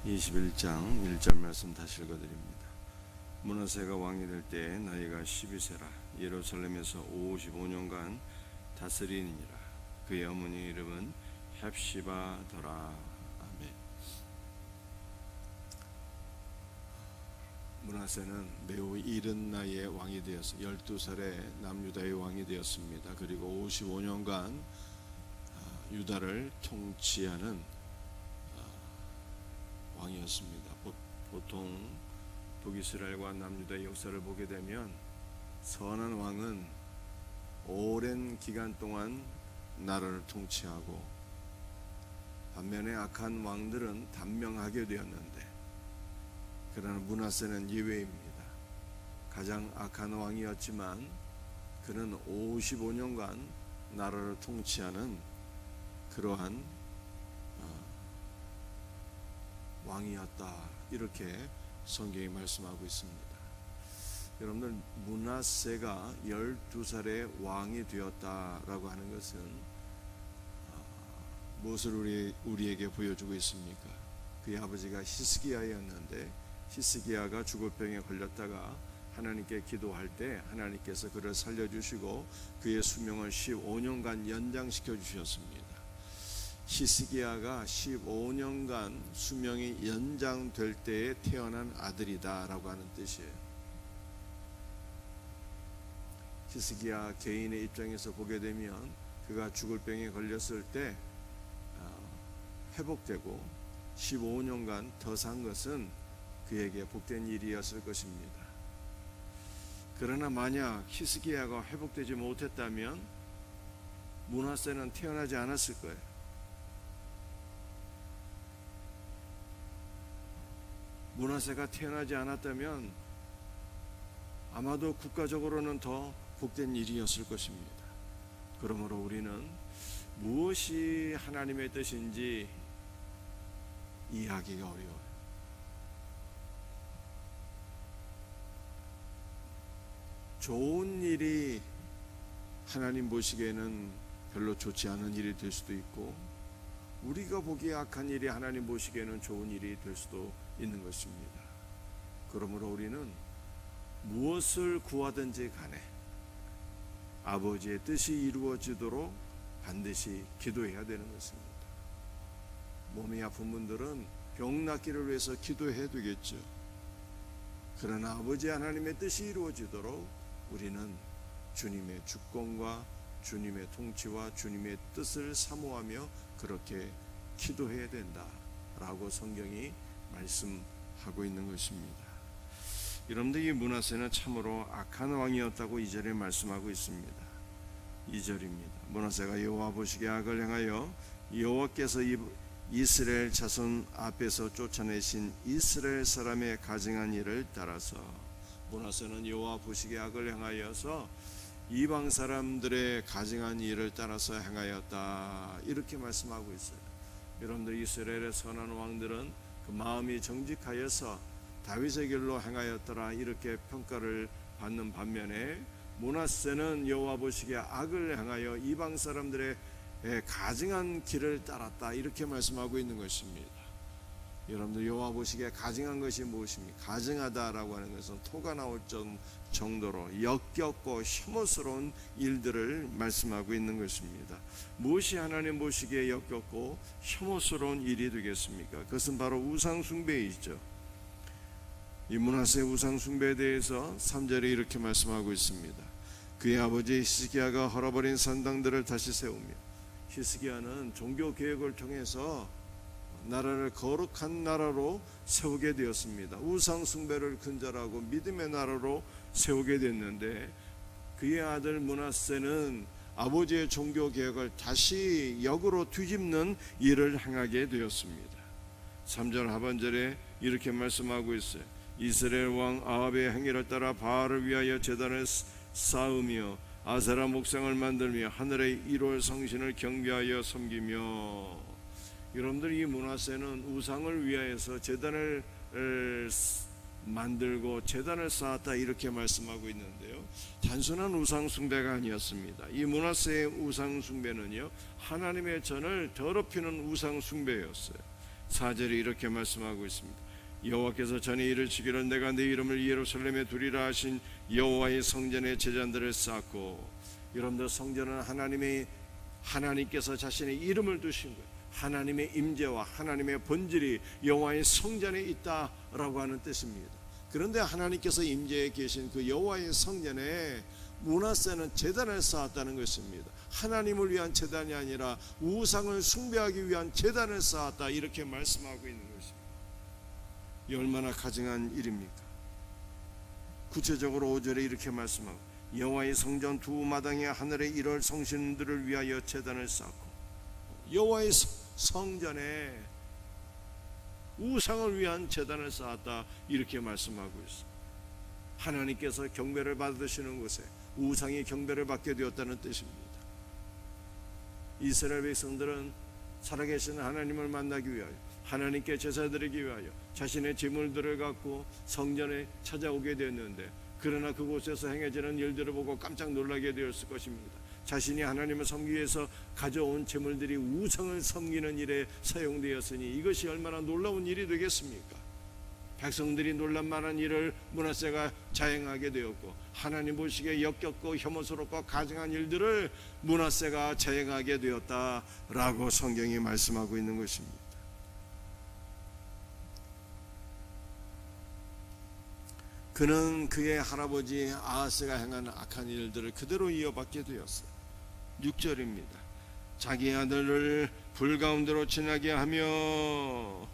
21장 1절 말씀 다시 읽어드립니다. 므낫세가 왕이 될 때 나이가 12세라. 예루살렘에서 55년간 다스리니라. 그의 어머니 이름은 헵시바더라. 아멘. 므낫세는 매우 이른 나이에 왕이 되어서 12살에 남유다의 왕이 되었습니다. 그리고 55년간 유다를 통치하는 왕이었습니다. 보통 북이스라엘과 남유다의 역사를 보게 되면 선한 왕은 오랜 기간 동안 나라를 통치하고, 반면에 악한 왕들은 단명하게 되었는데, 그러나 므낫세는 예외입니다. 가장 악한 왕이었지만 그는 55년간 나라를 통치하는 그러한 왕이었다, 이렇게 성경이 말씀하고 있습니다. 여러분들, 므낫세가 12살에 왕이 되었다라고 하는 것은 무엇을 우리에게 보여주고 있습니까? 그의 아버지가 히스기야였는데, 히스기야가 죽을 병에 걸렸다가 하나님께 기도할 때 하나님께서 그를 살려주시고 그의 수명을 15년간 연장시켜 주셨습니다. 히스기야가 15년간 수명이 연장될 때에 태어난 아들이다 라고 하는 뜻이에요. 히스기야 개인의 입장에서 보게 되면 그가 죽을 병에 걸렸을 때 회복되고 15년간 더 산 것은 그에게 복된 일이었을 것입니다. 그러나 만약 히스기야가 회복되지 못했다면 므낫세는 태어나지 않았을 거예요. 므낫세가 태어나지 않았다면 아마도 국가적으로는 더 복된 일이었을 것입니다. 그러므로 우리는 무엇이 하나님의 뜻인지 이해하기가 어려워요. 좋은 일이 하나님 보시기에는 별로 좋지 않은 일이 될 수도 있고, 우리가 보기에 악한 일이 하나님 보시기에는 좋은 일이 될 수도 있는 것입니다. 그러므로 우리는 무엇을 구하든지 간에 아버지의 뜻이 이루어지도록 반드시 기도해야 되는 것입니다. 몸이 아픈 분들은 병 낫기를 위해서 기도해야 되겠죠. 그러나 아버지 하나님의 뜻이 이루어지도록 우리는 주님의 주권과 주님의 통치와 주님의 뜻을 사모하며 그렇게 기도해야 된다라고 성경이 말씀하고 있는 것입니다. 여러분들, 이 므낫세는 참으로 악한 왕이었다고 2절에 말씀하고 있습니다. 2절입니다. 므낫세가 여호와 보시기에 악을 행하여 여호와께서 이스라엘 자손 앞에서 쫓아내신 이스라엘 사람의 가증한 일을 따라서, 므낫세는 여호와 보시기에 악을 행하여서 이방 사람들의 가증한 일을 따라서 행하였다, 이렇게 말씀하고 있어요. 여러분들, 이스라엘의 선한 왕들은 그 마음이 정직하여서 다윗의 길로 행하였더라, 이렇게 평가를 받는 반면에 므낫세는 여호와 보시기에 악을 행하여 이방 사람들의 가증한 길을 따랐다, 이렇게 말씀하고 있는 것입니다. 여러분들, 여호와 보시기에 가증한 것이 무엇입니까? 가증하다라고 하는 것은 토가 나올 정도로 역겹고 혐오스러운 일들을 말씀하고 있는 것입니다. 무엇이 하나님 보시기에 역겹고 혐오스러운 일이 되겠습니까? 그것은 바로 우상숭배이죠. 이 므낫세 우상숭배에 대해서 3절에 이렇게 말씀하고 있습니다. 그의 아버지 히스기야가 헐어버린 산당들을 다시 세우며, 히스기야는 종교 개혁을 통해서 나라를 거룩한 나라로 세우게 되었습니다. 우상 숭배를 근절하고 믿음의 나라로 세우게 됐는데, 그의 아들 므낫세는 아버지의 종교 개혁을 다시 역으로 뒤집는 일을 행하게 되었습니다. 3절 하반절에 이렇게 말씀하고 있어요. 이스라엘 왕 아합의 행위를 따라 바알을 위하여 제단을 쌓으며 아세라 목상을 만들며 하늘의 1월 성신을 경배하여 섬기며. 여러분들, 이 므낫세는 우상을 위하여서 제단을 만들고 제단을 쌓았다, 이렇게 말씀하고 있는데요, 단순한 우상 숭배가 아니었습니다. 이 므낫세의 우상 숭배는요, 하나님의 전을 더럽히는 우상 숭배였어요. 4절에 이렇게 말씀하고 있습니다. 여호와께서 전에 이르시기를 내가 내 이름을 예루살렘에 두리라 하신 여호와의 성전에 제단들을 쌓고, 여러분들 성전은 하나님께서 자신의 이름을 두신 거예요. 하나님의 임재와 하나님의 본질이 여호와의 성전에 있다라고 하는 뜻입니다. 그런데 하나님께서 임재해 계신 그 여호와의 성전에 므낫세는 제단을 쌓았다는 것입니다. 하나님을 위한 제단이 아니라 우상을 숭배하기 위한 제단을 쌓았다, 이렇게 말씀하고 있는 것입니다. 이 얼마나 가증한 일입니까? 구체적으로 5절에 이렇게 말씀하고, 여호와의 성전 두 마당에 하늘의 일월 성신들을 위하여 제단을 쌓고, 여호와의 성전에 우상을 위한 제단을 쌓았다, 이렇게 말씀하고 있습니다. 하나님께서 경배를 받으시는 곳에 우상이 경배를 받게 되었다는 뜻입니다. 이스라엘 백성들은 살아계신 하나님을 만나기 위하여, 하나님께 제사드리기 위하여 자신의 제물들을 갖고 성전에 찾아오게 되었는데, 그러나 그곳에서 행해지는 일들을 보고 깜짝 놀라게 되었을 것입니다. 자신이 하나님을 섬기기 위해서 가져온 제물들이 우상을 섬기는 일에 사용되었으니 이것이 얼마나 놀라운 일이 되겠습니까? 백성들이 놀랄만한 일을 므낫세가 자행하게 되었고, 하나님 보시기에 역겹고 혐오스럽고 가증한 일들을 므낫세가 자행하게 되었다라고 성경이 말씀하고 있는 것입니다. 그는 그의 할아버지 아하스가 행한 악한 일들을 그대로 이어받게 되었어요. 6절입니다. 자기 아들을 불 가운데로 지나게 하며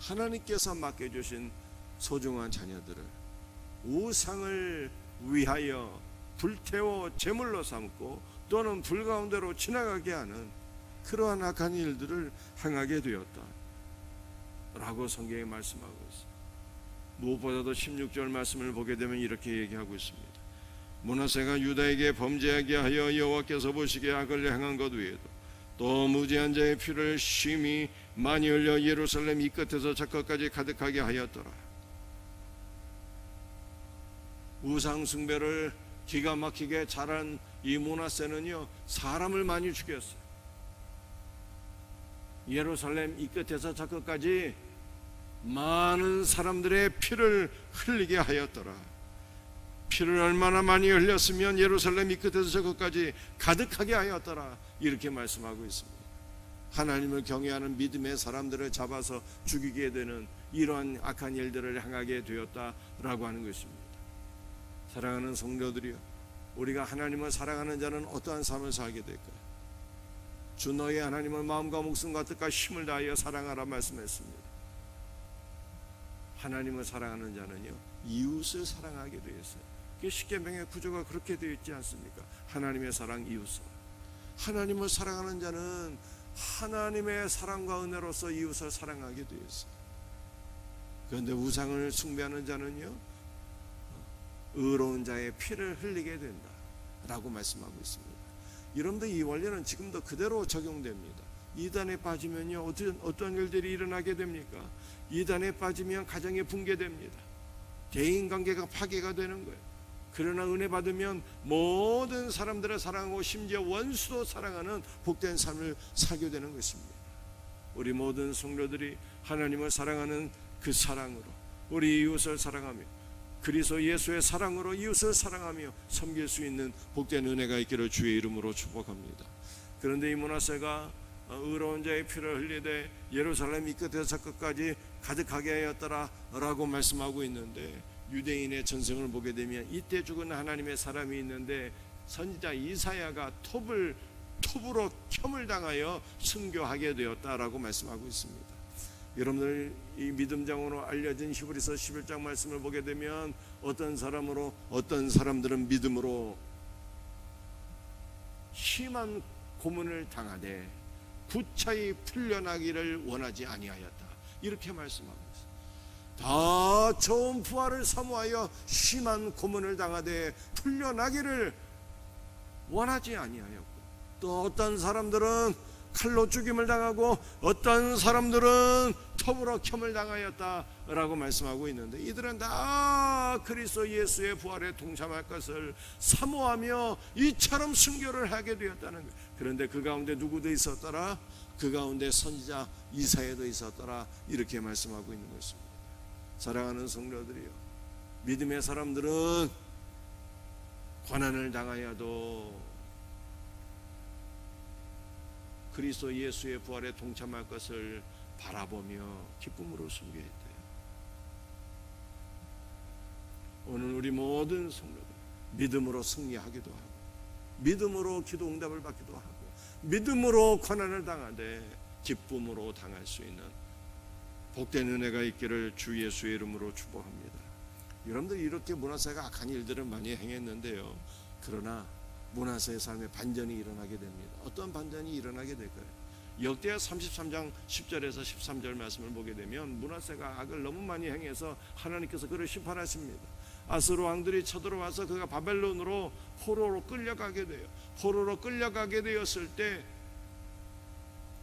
하나님께서 맡겨주신 소중한 자녀들을 우상을 위하여 불태워 제물로 삼고 또는 불 가운데로 지나가게 하는 그러한 악한 일들을 행하게 되었다 라고 성경에 말씀하고 있습니다. 무엇보다도 16절 말씀을 보게 되면 이렇게 얘기하고 있습니다. 므낫세가 유다에게 범죄하게 하여 여호와께서 보시기에 악을 행한 것 외에도 또 무죄한 자의 피를 심히 많이 흘려 예루살렘 이 끝에서 저 끝까지 가득하게 하였더라. 우상 숭배를 기가 막히게 잘한 이 므낫세는요, 사람을 많이 죽였어요. 예루살렘 이 끝에서 저 끝까지 많은 사람들의 피를 흘리게 하였더라. 피를 얼마나 많이 흘렸으면 예루살렘 이 끝에서 저 끝까지 가득하게 하였더라, 이렇게 말씀하고 있습니다. 하나님을 경외하는 믿음의 사람들을 잡아서 죽이게 되는 이러한 악한 일들을 행하게 되었다라고 하는 것입니다. 사랑하는 성도들이여, 우리가 하나님을 사랑하는 자는 어떠한 삶을 살게 될까요? 주 너의 하나님을 마음과 목숨과 뜻과 힘을 다하여 사랑하라 말씀했습니다. 하나님을 사랑하는 자는요, 이웃을 사랑하게 되어 있어요. 십계명의 구조가 그렇게 되어 있지 않습니까? 하나님의 사랑, 이웃을. 하나님을 사랑하는 자는 하나님의 사랑과 은혜로서 이웃을 사랑하게 되어 있어요. 그런데 우상을 숭배하는 자는요, 의로운 자의 피를 흘리게 된다 라고 말씀하고 있습니다. 여러분들, 이 원리는 지금도 그대로 적용됩니다. 이단에 빠지면요, 어떤 일들이 일어나게 됩니까? 이단에 빠지면 가정이 붕괴됩니다. 대인관계가 파괴가 되는 거예요. 그러나 은혜 받으면 모든 사람들을 사랑하고 심지어 원수도 사랑하는 복된 삶을 살게 되는 것입니다. 우리 모든 성도들이 하나님을 사랑하는 그 사랑으로 우리 이웃을 사랑하며 그리스도 예수의 사랑으로 이웃을 사랑하며 섬길 수 있는 복된 은혜가 있기를 주의 이름으로 축복합니다. 그런데 이 므낫세가 의로운 자의 피를 흘리되 예루살렘 이 끝에서 저 끝까지 가득하게 하였더라 라고 말씀하고 있는데, 유대인의 전승을 보게 되면 이때 죽은 하나님의 사람이 있는데 선지자 이사야가 톱으로 켬을 당하여 순교하게 되었다라고 말씀하고 있습니다. 여러분들, 이 믿음장으로 알려진 히브리서 11장 말씀을 보게 되면 어떤 사람들은 믿음으로 심한 고문을 당하되 구차히 풀려나기를 원하지 아니하였다, 이렇게 말씀하고 있습니다. 더 좋은 부활을 사모하여 심한 고문을 당하되 풀려나기를 원하지 아니하였고, 또 어떤 사람들은 칼로 죽임을 당하고 어떤 사람들은 톱으로 켬을 당하였다라고 말씀하고 있는데, 이들은 다 그리스도 예수의 부활에 동참할 것을 사모하며 이처럼 순교를 하게 되었다는 거예요. 그런데 그 가운데 누구도 있었더라? 그 가운데 선지자 이사야도 있었더라, 이렇게 말씀하고 있는 것입니다. 사랑하는 성도들이요, 믿음의 사람들은 고난을 당하여도 그리스도 예수의 부활에 동참할 것을 바라보며 기쁨으로 섬겨야 돼요. 오늘 우리 모든 성도들 믿음으로 승리하기도 하고, 믿음으로 기도 응답을 받기도 하고, 믿음으로 고난을 당하되 기쁨으로 당할 수 있는 복된 은혜가 있기를 주 예수의 이름으로 축복합니다. 여러분들 이렇게 므낫세가 악한 일들을 많이 행했는데요, 그러나 므낫세의 삶에 반전이 일어나게 됩니다. 어떤 반전이 일어나게 될까요? 역대하 33장 10절에서 13절 말씀을 보게 되면 므낫세가 악을 너무 많이 행해서 하나님께서 그를 심판하십니다. 아스로 왕들이 쳐들어와서 그가 바벨론으로 포로로 끌려가게 돼요. 포로로 끌려가게 되었을 때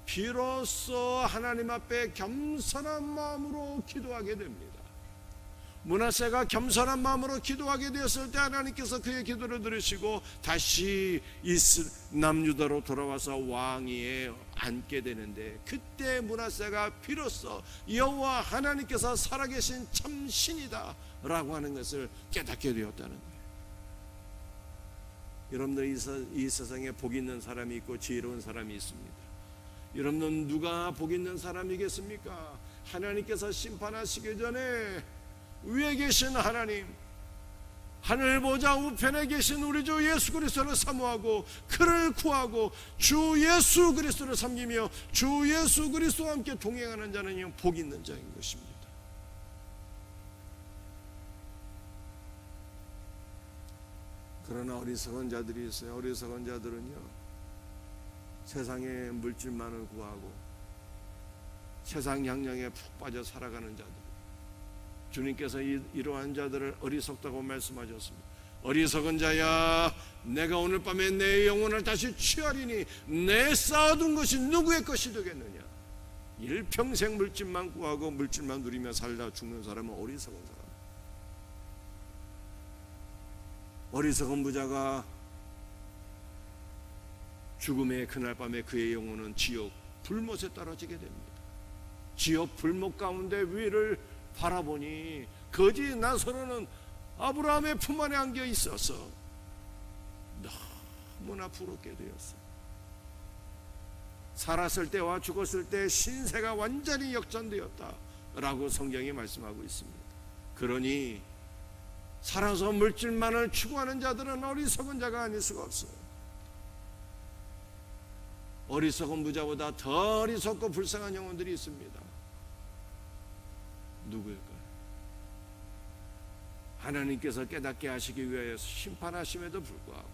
비로소 하나님 앞에 겸손한 마음으로 기도하게 됩니다. 므낫세가 겸손한 마음으로 기도하게 되었을 때 하나님께서 그의 기도를 들으시고 다시 남유다로 돌아와서 왕위에 앉게 되는데, 그때 므낫세가 비로소 여호와 하나님께서 살아계신 참 신이다 라고 하는 것을 깨닫게 되었다는 거예요. 여러분들 이 세상에 복 있는 사람이 있고 지혜로운 사람이 있습니다. 여러분은 누가 복 있는 사람이겠습니까? 하나님께서 심판하시기 전에 위에 계신 하나님, 하늘 보좌 우편에 계신 우리 주 예수 그리스도를 사모하고 그를 구하고 주 예수 그리스도를 섬기며 주 예수 그리스도와 함께 동행하는 자는 복 있는 자인 것입니다. 그러나 어리석은 자들이 있어요. 어리석은 자들은요, 세상의 물질만을 구하고 세상 양령에 푹 빠져 살아가는 자들, 주님께서 이러한 자들을 어리석다고 말씀하셨습니다. 어리석은 자야, 내가 오늘 밤에 내 영혼을 다시 취하리니 내 쌓아둔 것이 누구의 것이 되겠느냐. 일평생 물질만 구하고 물질만 누리며 살다 죽는 사람은 어리석은 사람. 어리석은 부자가 죽음의 그날 밤에 그의 영혼은 지옥 불못에 떨어지게 됩니다. 지옥 불못 가운데 위를 바라보니 거지 나사로는 아브라함의 품 안에 안겨 있어서 너무나 부럽게 되었어요. 살았을 때와 죽었을 때 신세가 완전히 역전되었다라고 성경이 말씀하고 있습니다. 그러니 살아서 물질만을 추구하는 자들은 어리석은 자가 아닐 수가 없어요. 어리석은 부자보다 더 어리석고 불쌍한 영혼들이 있습니다. 누구일까요? 하나님께서 깨닫게 하시기 위하여 심판하심에도 불구하고,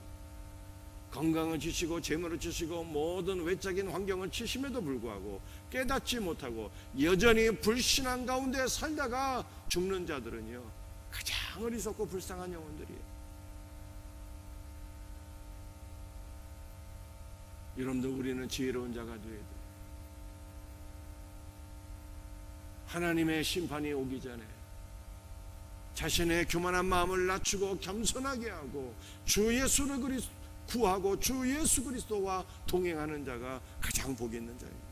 건강을 주시고 재물을 주시고 모든 외적인 환경을 주심에도 불구하고 깨닫지 못하고 여전히 불신앙 가운데 살다가 죽는 자들은요, 가장 어리석고 불쌍한 영혼들이에요. 여러분들, 우리는 지혜로운 자가 되어야 돼요. 하나님의 심판이 오기 전에 자신의 교만한 마음을 낮추고 겸손하게 하고 주 예수를 구하고 주 예수 그리스도와 동행하는 자가 가장 복 있는 자입니다.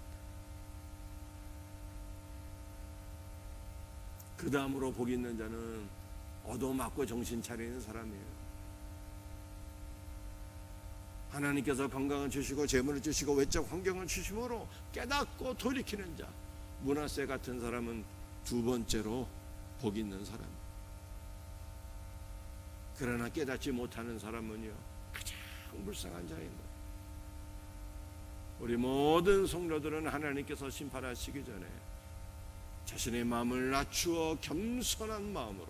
그 다음으로 복 있는 자는 얻어맞고 정신 차리는 사람이에요. 하나님께서 건강을 주시고 재물을 주시고 외적 환경을 주심으로 깨닫고 돌이키는 자, 므낫세 같은 사람은 두 번째로 복 있는 사람. 그러나 깨닫지 못하는 사람은요, 가장 불쌍한 자인 거예요. 우리 모든 성도들은 하나님께서 심판하시기 전에 자신의 마음을 낮추어 겸손한 마음으로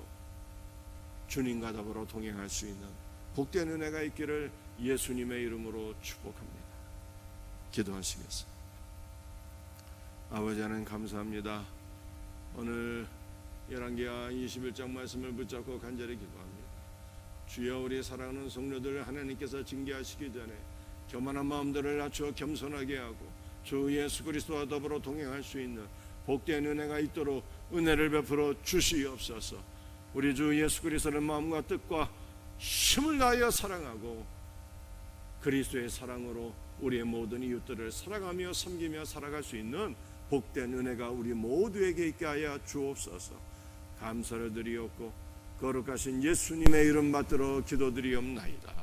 주님과 더불어 동행할 수 있는 복된 은혜가 있기를 예수님의 이름으로 축복합니다. 기도하시겠습니다. 아버지 하나님, 감사합니다. 오늘 열왕기하 21장 말씀을 붙잡고 간절히 기도합니다. 주여, 우리 사랑하는 성도들 하나님께서 징계하시기 전에 교만한 마음들을 낮추어 겸손하게 하고 주 예수 그리스도와 더불어 동행할 수 있는 복된 은혜가 있도록 은혜를 베풀어 주시옵소서. 우리 주 예수 그리스도를 마음과 뜻과 힘을 다하여 사랑하고 그리스도의 사랑으로 우리의 모든 이웃들을 사랑하며 섬기며 살아갈 수 있는 복된 은혜가 우리 모두에게 있게 하여 주옵소서. 감사를 드리옵고 거룩하신 예수님의 이름 받들어 기도드리옵나이다.